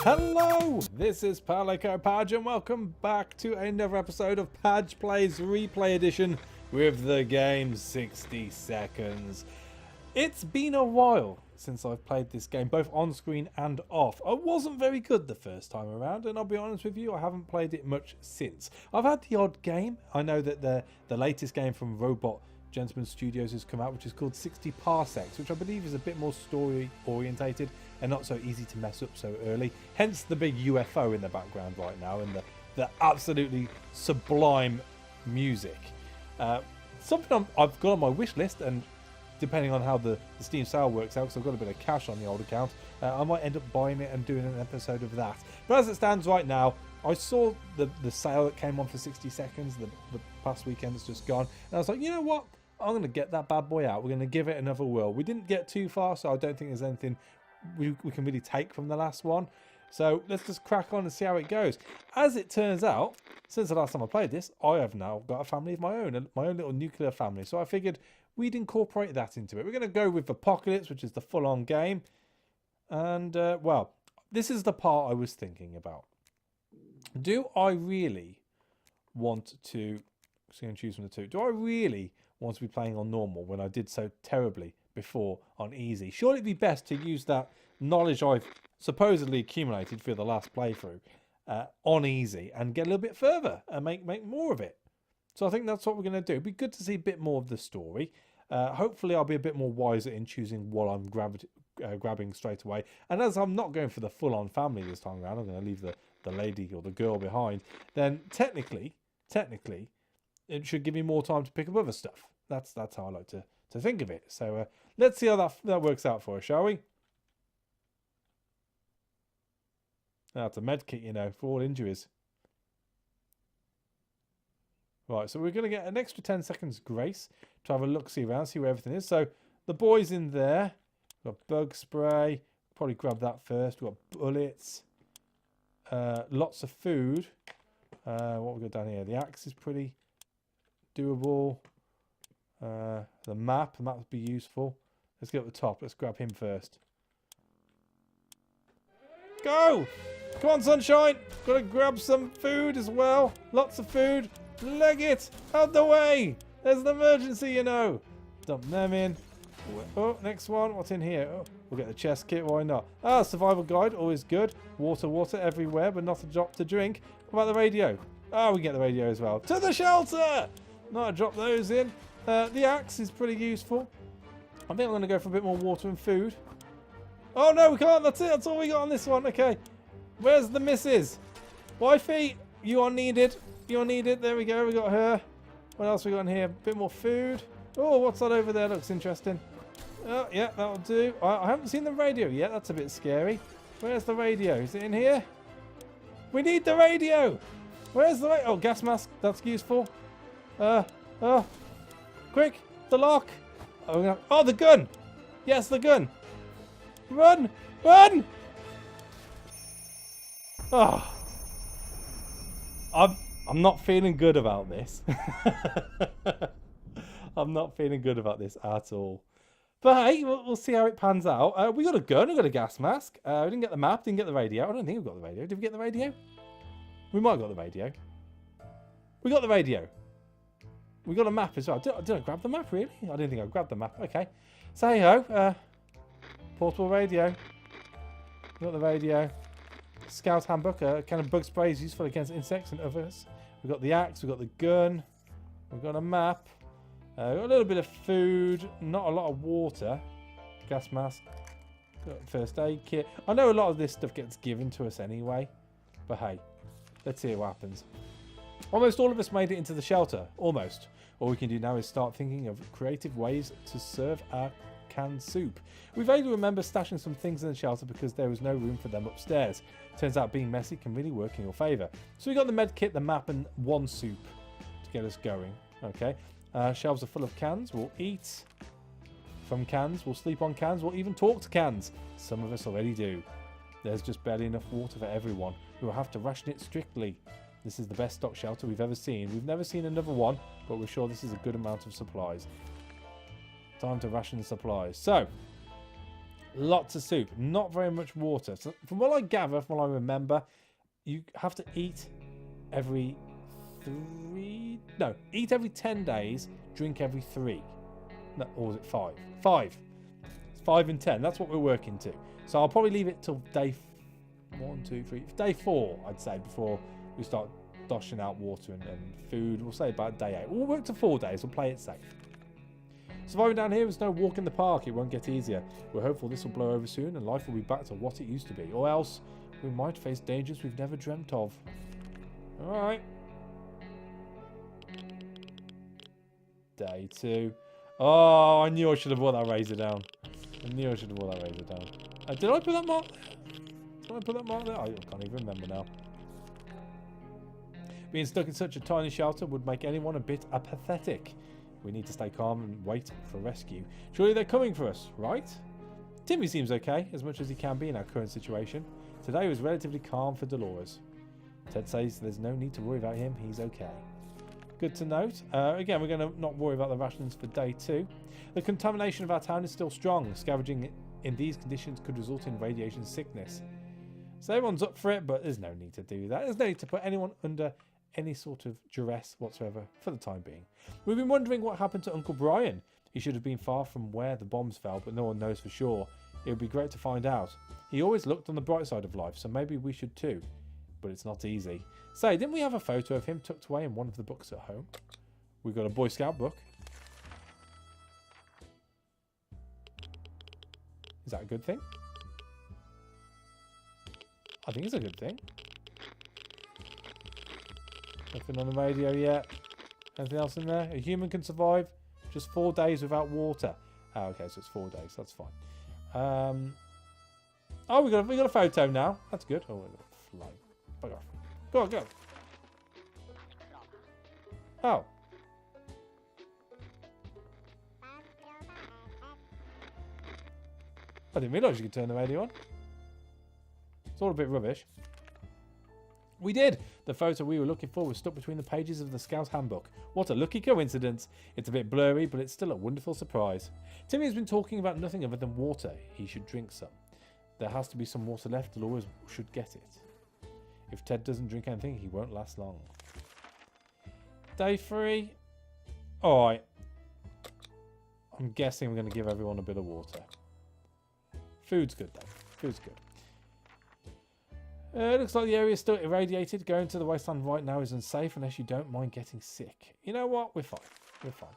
Hello, this is Padge and welcome back to another episode of Padge Plays Replay Edition with the game 60 Seconds. It's been a while since I've played this game, both on screen and off. I wasn't very good the first time around, and I'll be honest with you, I haven't played it much since. I've had the odd game. I know that the latest game from Robot Gentleman Studios has come out, which is called 60 Parsecs, which I believe is a bit more story orientated and not so easy to mess up so early. Hence the big UFO in the background right now and the absolutely sublime music. Something I've got on my wish list, and depending on how the Steam sale works out, because I've got a bit of cash on the old account, I might end up buying it and doing an episode of that. But as it stands right now, I saw the sale that came on for 60 seconds the past weekend that's just gone, and I was like, you know what? I'm going to get that bad boy out. We're going to give it another whirl. We didn't get too far, so I don't think there's anything we can really take from the last one. So let's just crack on and see how it goes. As it turns out, since the last time I played this, I have now got a family of my own little nuclear family. So I figured we'd incorporate that into it. We're going to go with Apocalypse, which is the full-on game. And, well, this is the part I was thinking about. Do I really want to... I'm going to choose from the two. Do I really want to be playing on normal when I did so terribly before on easy? Surely it'd be best to use that knowledge I've supposedly accumulated for the last playthrough on easy and get a little bit further and make more of it. So I think that's what we're going to do. It'd be good to see a bit more of the story. Hopefully I'll be a bit more wiser in choosing what I'm grabbing straight away. And as I'm not going for the full-on family this time around, I'm going to leave the lady or the girl behind, then technically, it should give me more time to pick up other stuff. That's how I like to think of it. So let's see how that works out for us, shall we? That's a med kit, you know, for all injuries. Right, so we're going to get an extra 10 seconds grace to have a look-see around, see where everything is. So the boy's in there. We've got bug spray. Probably grab that first. We've got bullets. Lots of food. What we got down here? The axe is pretty doable. The map would be useful. Let's get up the top. Let's grab him first. Go! Come on, sunshine! Gotta grab some food as well. Lots of food. Leg it! Out the way! There's an emergency, you know. Dump them in. Oh, next one. What's in here? Oh, we'll get the chest kit. Why not? Ah, survival guide. Always good. Water everywhere, but not a drop to drink. What about the radio? Ah, we get the radio as well. To the shelter! Not a drop those in. The axe is pretty useful. I think I'm going to go for a bit more water and food. Oh, no, we can't. That's it. That's all we got on this one. Okay. Where's the missus? Wifey, you are needed. You're needed. There we go. We got her. What else we got in here? A bit more food. Oh, what's that over there? Looks interesting. Oh, yeah, that'll do. I haven't seen the radio yet. That's a bit scary. Where's the radio? Is it in here? We need the radio. Where's the radio? Oh, gas mask. That's useful. Quick, the lock. Oh, the gun. Yes, the gun. Run, run. Oh, I'm not feeling good about this. I'm not feeling good about this at all. But hey, we'll see how it pans out. We got a gun, we got a gas mask. We didn't get the map, didn't get the radio. I don't think we got the radio. Did we get the radio? We might have got the radio. We got the radio. We got a map as well. Did I grab the map, really? I didn't think I grabbed the map. Okay. So, hey ho. Portable radio. We got the radio. Scout handbook. Kind of bug spray is useful against insects and others. We got the axe. We got the gun. We got a map. Got a little bit of food. Not a lot of water. Gas mask. Got first aid kit. I know a lot of this stuff gets given to us anyway. But hey, let's see what happens. Almost all of us made it into the shelter. Almost. All we can do now is start thinking of creative ways to serve our canned soup. We vaguely remember stashing some things in the shelter because there was no room for them upstairs. Turns out being messy can really work in your favour. So we got the med kit, the map, and one soup to get us going. Okay. Shelves are full of cans. We'll eat from cans. We'll sleep on cans. We'll even talk to cans. Some of us already do. There's just barely enough water for everyone. We will have to ration it strictly. This is the best stock shelter we've ever seen. We've never seen another one, but we're sure this is a good amount of supplies. Time to ration the supplies. So, Lots of soup. Not very much water. So from what I gather, from what I remember, you have to eat every eat every 10 days, drink every 3. No, or was it 5? 5. It's 5 and 10. That's what we're working to. So I'll probably leave it till day 1, 2, 3. Day 4, I'd say, before we start doshing out water and food. We'll say about day 8. We'll work to 4 days. We'll play it safe. Surviving down here is no walk in the park. It won't get easier. We're hopeful this will blow over soon and life will be back to what it used to be. Or else we might face dangers we've never dreamt of. Alright. Day 2. Oh, I knew I should have brought that razor down. Did I put that mark there? I can't even remember now. Being stuck in such a tiny shelter would make anyone a bit apathetic. We need to stay calm and wait for rescue. Surely they're coming for us, right? Timmy seems okay, as much as he can be in our current situation. Today was relatively calm for Dolores. Ted says there's no need to worry about him, he's okay. Good to note. Again, we're going to not worry about the rations for day 2. The contamination of our town is still strong. Scavenging in these conditions could result in radiation sickness. So everyone's up for it, but there's no need to do that. There's no need to put anyone under any sort of duress whatsoever for the time being. We've been wondering what happened to Uncle Brian. He should have been far from where the bombs fell, but no one knows for sure. It would be great to find out. He always looked on the bright side of life, so maybe we should too. But it's not easy. Say, didn't we have a photo of him tucked away in one of the books at home? We've got a Boy Scout book. Is that a good thing? I think it's a good thing. Nothing on the radio yet. Anything else in there? A human can survive just 4 days without water. Oh, okay, so it's 4 days. That's fine. Oh, we got a photo now. That's good. Oh, we're gonna fly. Bugger off. Go on, go. Oh. I didn't realise you could turn the radio on. It's all a bit rubbish. We did! The photo we were looking for was stuck between the pages of the Scout Handbook. What a lucky coincidence. It's a bit blurry, but it's still a wonderful surprise. Timmy has been talking about nothing other than water. He should drink some. There has to be some water left. Dolores should get it. If Ted doesn't drink anything, he won't last long. Day 3. Alright. I'm guessing we're going to give everyone a bit of water. Food's good, though. Food's good. It looks like the area is still irradiated. Going to the wasteland right now is unsafe unless you don't mind getting sick. You know what? We're fine. We're fine.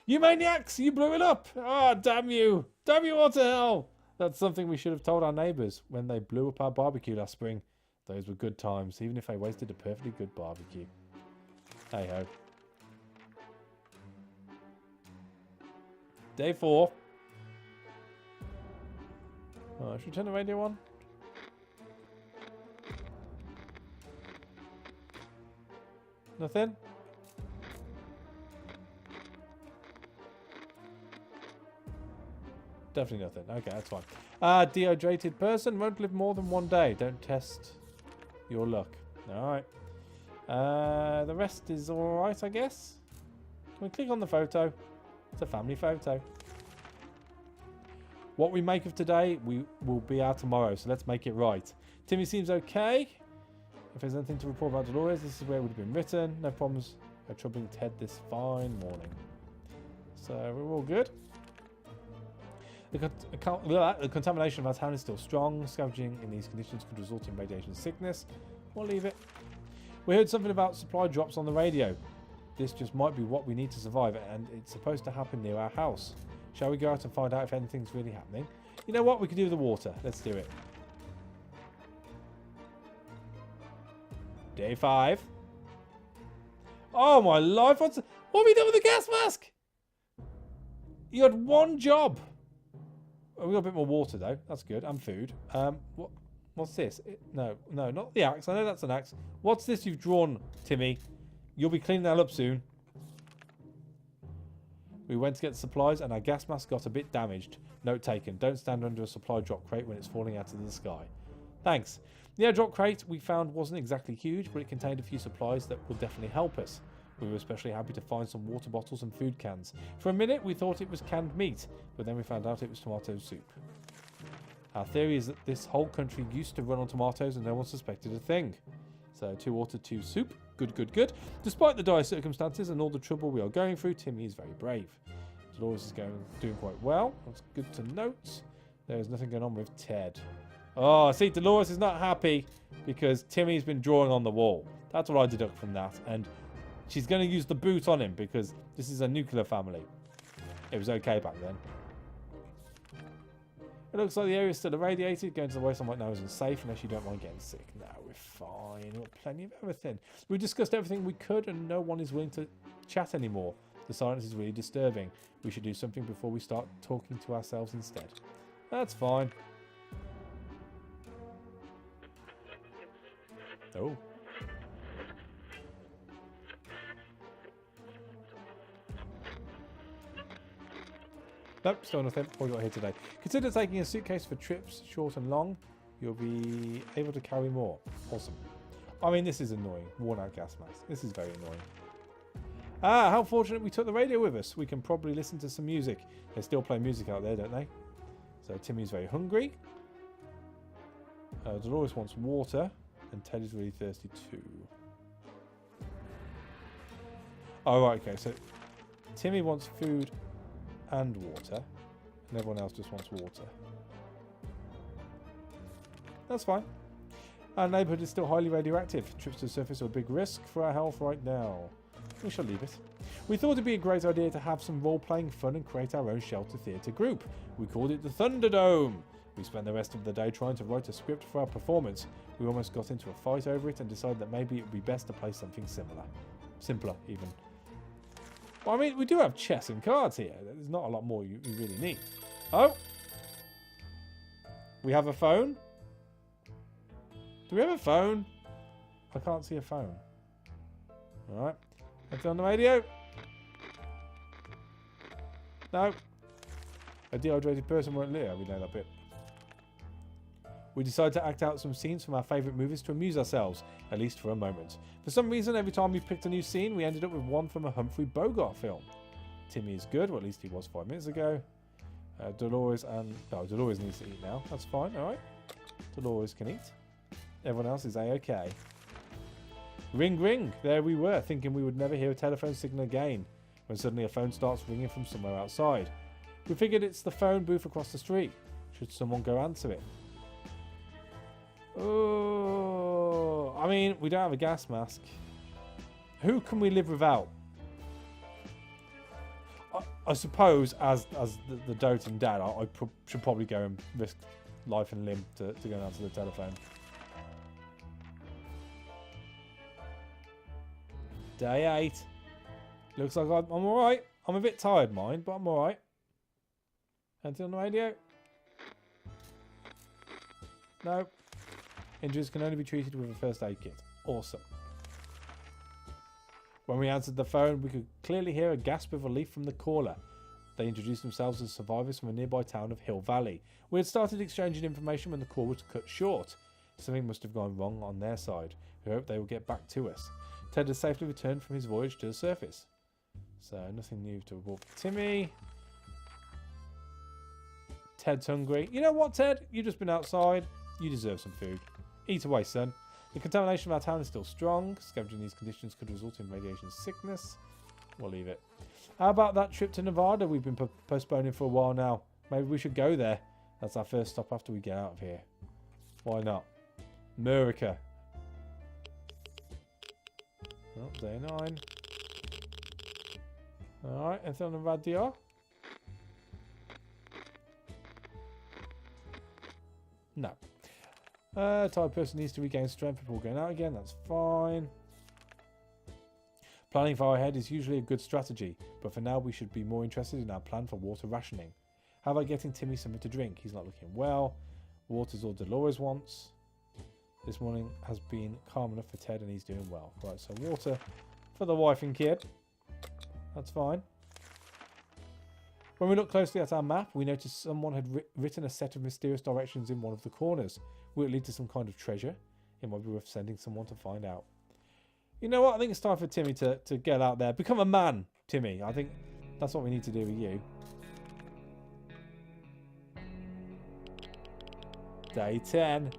You maniacs! You blew it up! Ah, oh, damn you! Damn you all to hell! That's something we should have told our neighbours when they blew up our barbecue last spring. Those were good times, even if they wasted a perfectly good barbecue. Hey ho. Day 4. Oh, should we turn the radio on? Nothing? Definitely nothing. Okay, that's fine. Dehydrated person won't live more than 1 day. Don't test your luck. Alright. The rest is alright, I guess. Can we click on the photo? It's a family photo. What we make of today, we will be our tomorrow, so let's make it right. Timmy seems okay. If there's anything to report about Dolores, this is where it would have been written. No problems are troubling Ted this fine morning. So we're all good. The contamination of our town is still strong. Scavenging in these conditions could result in radiation sickness. We'll leave it. We heard something about supply drops on the radio. This just might be what we need to survive, and it's supposed to happen near our house. Shall we go out and find out if anything's really happening? You know what? We could do with the water. Let's do it. Day 5. Oh my life! What have we done with the gas mask? You had one job. Oh, we got a bit more water though. That's good. And food. What's this? No, not the axe. I know that's an axe. What's this you've drawn, Timmy? You'll be cleaning that up soon. We went to get the supplies and our gas mask got a bit damaged. Note taken. Don't stand under a supply drop crate when it's falling out of the sky. Thanks. The airdrop crate we found wasn't exactly huge, but it contained a few supplies that will definitely help us. We were especially happy to find some water bottles and food cans. For a minute we thought it was canned meat, but then we found out it was tomato soup. Our theory is that this whole country used to run on tomatoes and no one suspected a thing. So 2 water, 2 soup. Good, good, good. Despite the dire circumstances and all the trouble we are going through, Timmy is very brave. Dolores is doing quite well. That's good to note. There's nothing going on with Ted. Oh, see, Dolores is not happy because Timmy's been drawing on the wall. That's what I deduct from that. And she's going to use the boot on him because this is a nuclear family. It was okay back then. It looks like the area is still irradiated. Going to the wasteland right now isn't safe unless you don't mind getting sick. No, we're fine. We've got plenty of everything. We discussed everything we could and no one is willing to chat anymore. The silence is really disturbing. We should do something before we start talking to ourselves instead. That's fine. Oh. Nope, still nothing. What we got here today? Consider taking a suitcase for trips short and long. You'll be able to carry more. Awesome. I mean, this is annoying. Worn out gas mask. This is very annoying. Ah, how fortunate we took the radio with us. We can probably listen to some music. They still play music out there, don't they? So Timmy's very hungry. Dolores wants water. And Ted is really thirsty too. Oh, right, okay. So Timmy wants food and water. And everyone else just wants water. That's fine. Our neighbourhood is still highly radioactive. Trips to the surface are a big risk for our health right now. We shall leave it. We thought it'd be a great idea to have some role-playing fun and create our own shelter theatre group. We called it the Thunderdome. We spent the rest of the day trying to write a script for our performance. We almost got into a fight over it and decided that maybe it would be best to play something similar. Simpler, even. Well, I mean, we do have chess and cards here. There's not a lot more you really need. Oh! We have a phone? Do we have a phone? I can't see a phone. Alright. Anything on the radio? No. A dehydrated person won't live. We know that bit. We decided to act out some scenes from our favourite movies to amuse ourselves, at least for a moment. For some reason, every time we picked a new scene, we ended up with one from a Humphrey Bogart film. Timmy is good, well, at least he was 5 minutes ago. Dolores needs to eat now. That's fine, alright. Dolores can eat. Everyone else is A-okay. Ring, ring. There we were, thinking we would never hear a telephone signal again, when suddenly a phone starts ringing from somewhere outside. We figured it's the phone booth across the street. Should someone go answer it? Oh, I mean, we don't have a gas mask. Who can we live without? I suppose, as the doting dad, I should probably go and risk life and limb to go and answer the telephone. Day 8. Looks like I'm alright. I'm a bit tired, mind, but I'm alright. Anything on the radio? No. Injuries can only be treated with a first aid kit. Awesome. When we answered the phone, we could clearly hear a gasp of relief from the caller. They introduced themselves as survivors from a nearby town of Hill Valley. We had started exchanging information when the call was cut short. Something must have gone wrong on their side. We hope they will get back to us. Ted has safely returned from his voyage to the surface. So, nothing new to report for Timmy. Ted's hungry. You know what, Ted? You've just been outside. You deserve some food. Eat away, son. The contamination of our town is still strong. Scavenging these conditions could result in radiation sickness. We'll leave it. How about that trip to Nevada we've been postponing for a while now? Maybe we should go there. That's our first stop after we get out of here. Why not? America. Oh, day 9. Alright, anything on the radio? No. Tired person needs to regain strength before going out again. That's fine. Planning far ahead is usually a good strategy, but for now we should be more interested in our plan for water rationing. How about getting Timmy something to drink? He's not looking well. Water's all Dolores wants. This morning has been calm enough for Ted and he's doing well. Right, so water for the wife and kid. That's fine. When we look closely at our map, we noticed someone had written a set of mysterious directions in one of the corners. Will it lead to some kind of treasure? It might be worth sending someone to find out. You know what? I think it's time for Timmy to get out there. Become a man, Timmy. I think that's what we need to do with you. Day 10.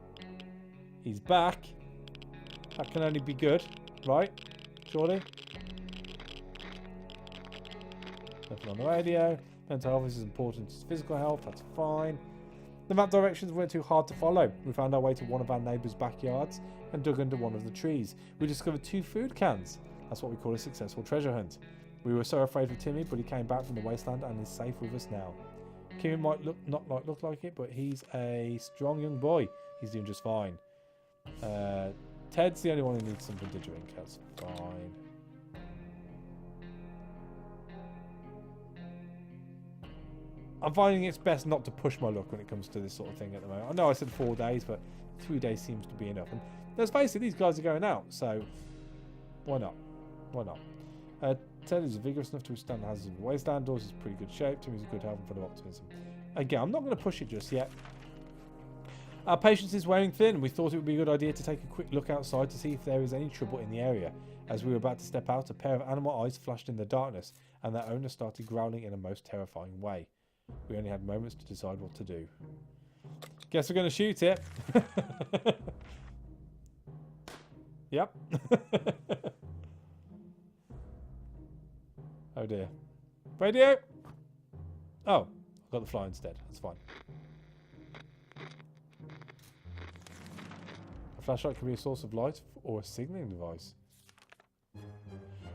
He's back. That can only be good, right? Surely? Nothing on the radio. Mental health is as important as physical health. That's fine. The map directions weren't too hard to follow. We found our way to one of our neighbours' backyards and dug under one of the trees. We discovered 2 food cans. That's what we call a successful treasure hunt. We were so afraid of Timmy, but he came back from the wasteland and is safe with us now. Timmy might look like it, but he's a strong young boy. He's doing just fine. Ted's the only one who needs something to drink. That's fine. I'm finding it's best not to push my luck when it comes to this sort of thing at the moment. I know I said 4 days, but 3 days seems to be enough. And let's face it, these guys are going out, so why not? Why not? Ted is vigorous enough to withstand the hazards of the wasteland. Doors is in pretty good shape. Timmy's in good health and full of optimism. Again, I'm not going to push it just yet. Our patience is wearing thin. We thought it would be a good idea to take a quick look outside to see if there is any trouble in the area. As we were about to step out, a pair of animal eyes flashed in the darkness, and their owner started growling in a most terrifying way. We only had moments to decide what to do. Guess we're going to shoot it. Yep. Oh dear. Radio! Oh, I've got the fly instead. That's fine. A flashlight can be a source of light or a signalling device.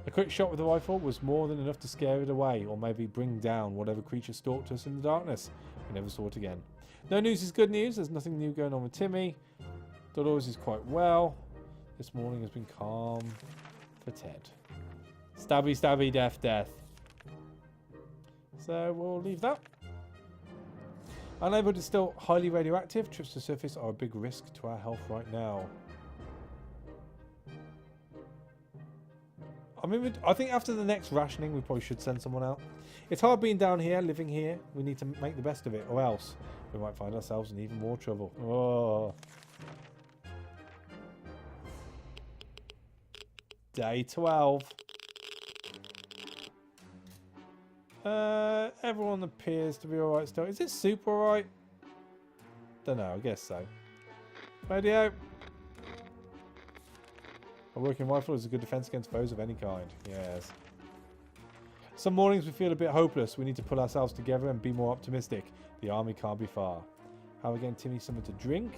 A quick shot with the rifle was more than enough to scare it away, or maybe bring down whatever creature stalked us in the darkness. We never saw it again. No news is good news. There's nothing new going on with Timmy. Dolores is quite well. This morning has been calm for Ted. Stabby, stabby, death, death. So we'll leave that. Our neighbourhood is still highly radioactive. Trips to the surface are a big risk to our health right now. I mean, I think after the next rationing, we probably should send someone out. It's hard being down here, living here. We need to make the best of it, or else we might find ourselves in even more trouble. Oh. Day 12. Everyone appears to be alright still. Is this soup alright? Don't know, I guess so. Radio. A working rifle is a good defense against foes of any kind. Yes. Some mornings we feel a bit hopeless. We need to pull ourselves together and be more optimistic. The army can't be far. How again, Timmy something to drink.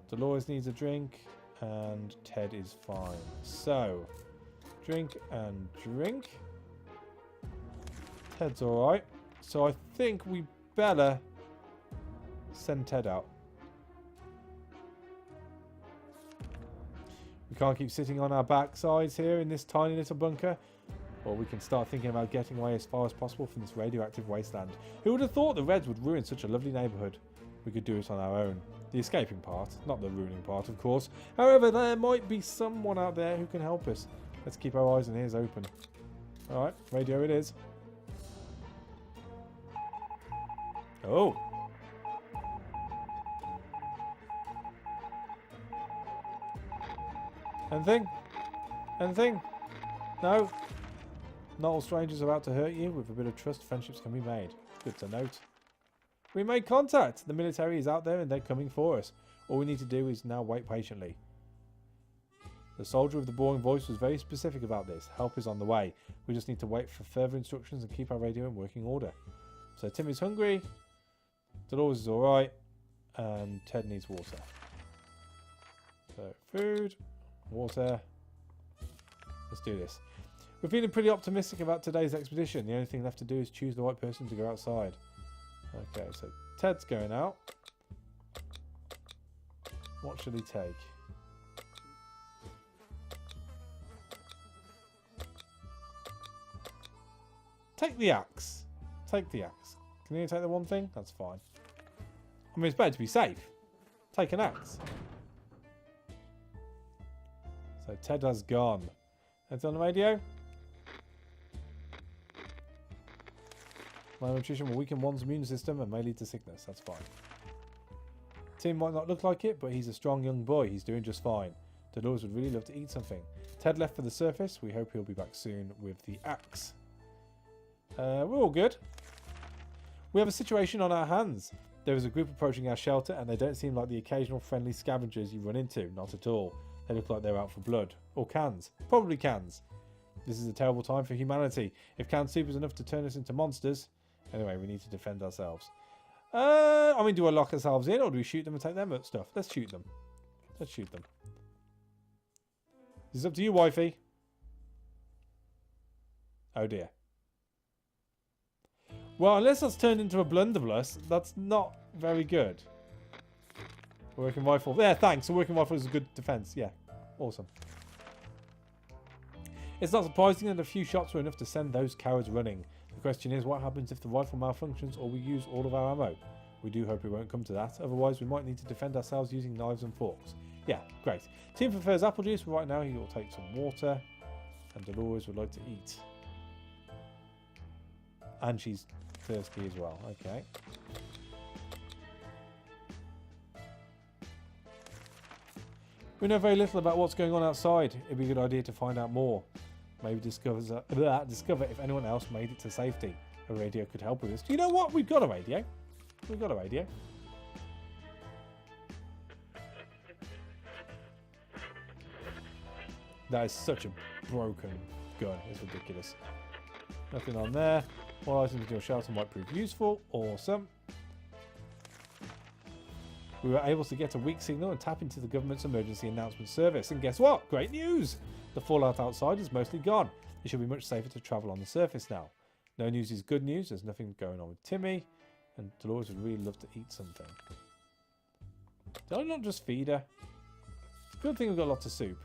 Dolores needs a drink. And Ted is fine. So, drink and drink. Ted's alright. So I think we better send Ted out. We can't keep sitting on our backsides here in this tiny little bunker. Or we can start thinking about getting away as far as possible from this radioactive wasteland. Who would have thought the Reds would ruin such a lovely neighbourhood? We could do it on our own. The escaping part, not the ruining part, of course. However, there might be someone out there who can help us. Let's keep our eyes and ears open. Alright, radio it is. Oh. Anything? Anything? No? Not all strangers are out to hurt you. With a bit of trust, friendships can be made. Good to note. We made contact. The military is out there and they're coming for us. All we need to do is now wait patiently. The soldier with the boring voice was very specific about this. Help is on the way. We just need to wait for further instructions and keep our radio in working order. So Tim is hungry. Dolores is alright. And Ted needs water. So food, water. Let's do this. We're feeling pretty optimistic about today's expedition. The only thing left to do is choose the right person to go outside. Okay, so Ted's going out. What should he take? Take the axe. Take the axe. Can you only take the one thing? That's fine. I mean, it's better to be safe. Take an axe. So Ted has gone. Ted's on the radio. Malnutrition will weaken one's immune system and may lead to sickness. That's fine. Tim might not look like it, but he's a strong young boy. He's doing just fine. Dolores would really love to eat something. Ted left for the surface. We hope he'll be back soon with the axe. We're all good. We have a situation on our hands. There is a group approaching our shelter, and they don't seem like the occasional friendly scavengers you run into. Not at all. They look like they're out for blood. Or cans. Probably cans. This is a terrible time for humanity. If canned soup is enough to turn us into monsters... Anyway, we need to defend ourselves. I mean, do I lock ourselves in, or do we shoot them and take them stuff? Let's shoot them. Let's shoot them. This is up to you, wifey. Oh dear. Well, unless that's turned into a blunderbuss, that's not very good. A working rifle. Yeah, thanks. A working rifle is a good defense. Yeah. Awesome. It's not surprising that a few shots were enough to send those cowards running. The question is, what happens if the rifle malfunctions or we use all of our ammo? We do hope it won't come to that. Otherwise, we might need to defend ourselves using knives and forks. Yeah, great. Tim prefers apple juice, but right now he will take some water. And Dolores would like to eat. And she's thirsty as well. Okay. We know very little about what's going on outside. It'd be a good idea to find out more. Maybe discover if anyone else made it to safety. A radio could help with this. Do you know what? We've got a radio. We've got a radio. That is such a broken gun. It's ridiculous. Nothing on there. More items in your shelter might prove useful. Awesome. We were able to get a weak signal and tap into the government's emergency announcement service. And guess what? Great news! The fallout outside is mostly gone. It should be much safer to travel on the surface now. No news is good news. There's nothing going on with Timmy. And Dolores would really love to eat something. Did I not just feed her? It's a good thing we've got lots of soup.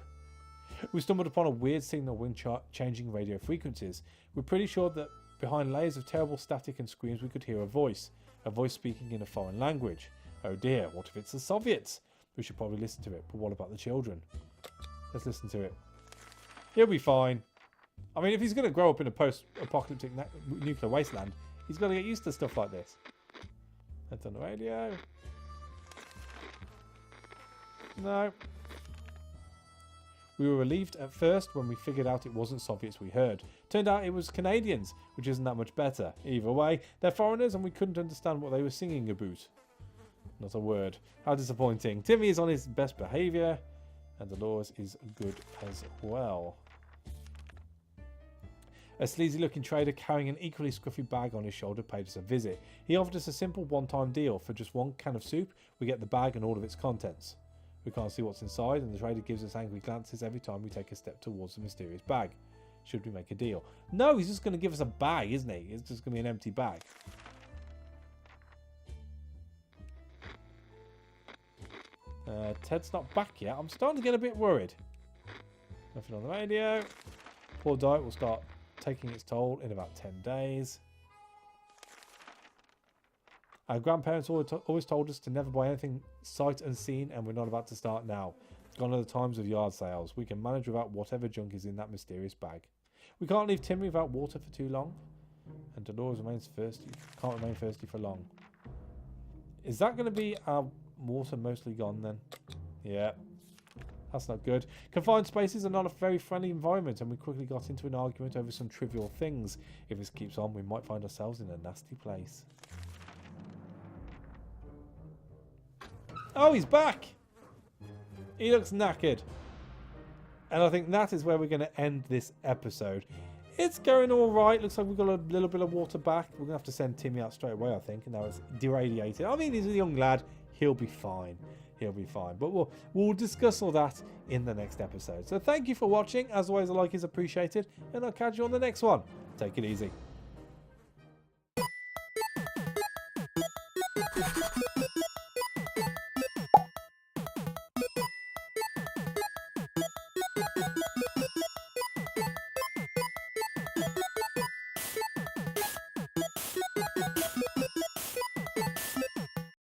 We stumbled upon a weird signal when changing radio frequencies. We're pretty sure that behind layers of terrible static and screams we could hear a voice speaking in a foreign language. Oh dear, what if it's the Soviets? We should probably listen to it, but what about the children? Let's listen to it. He'll be fine. I mean, if he's going to grow up in a post-apocalyptic nuclear wasteland, he's got to get used to stuff like this. That's on the radio. No. We were relieved at first when we figured out it wasn't Soviets we heard. Turned out it was Canadians, which isn't that much better. Either way, they're foreigners and we couldn't understand what they were singing about. Not a word. How disappointing. Timmy is on his best behaviour, and Dolores is good as well. A sleazy-looking trader carrying an equally scruffy bag on his shoulder paid us a visit. He offered us a simple one-time deal. For just one can of soup, we get the bag and all of its contents. We can't see what's inside, and the trader gives us angry glances every time we take a step towards the mysterious bag. Should we make a deal? No, he's just going to give us a bag, isn't he? It's just going to be an empty bag. Ted's not back yet. I'm starting to get a bit worried. Nothing on the radio. Poor diet will start taking its toll in about 10 days. Our grandparents always told us to never buy anything sight unseen, and we're not about to start now. Gone are the times of yard sales. We can manage without whatever junk is in that mysterious bag. We can't leave Timmy without water for too long. And Dolores remains thirsty. Can't remain thirsty for long. Is that going to be our water mostly gone then? Yeah. That's not good. Confined spaces are not a very friendly environment, and we quickly got into an argument over some trivial things. If this keeps on, we might find ourselves in a nasty place. Oh, he's back! He looks knackered. And I think that is where we're going to end this episode. It's going alright. Looks like we've got a little bit of water back. We're going to have to send Timmy out straight away, I think. And now it's deradiated. I mean, he's a young lad. He'll be fine. He'll be fine. But we'll discuss all that in the next episode. So thank you for watching. As always, a like is appreciated. And I'll catch you on the next one. Take it easy.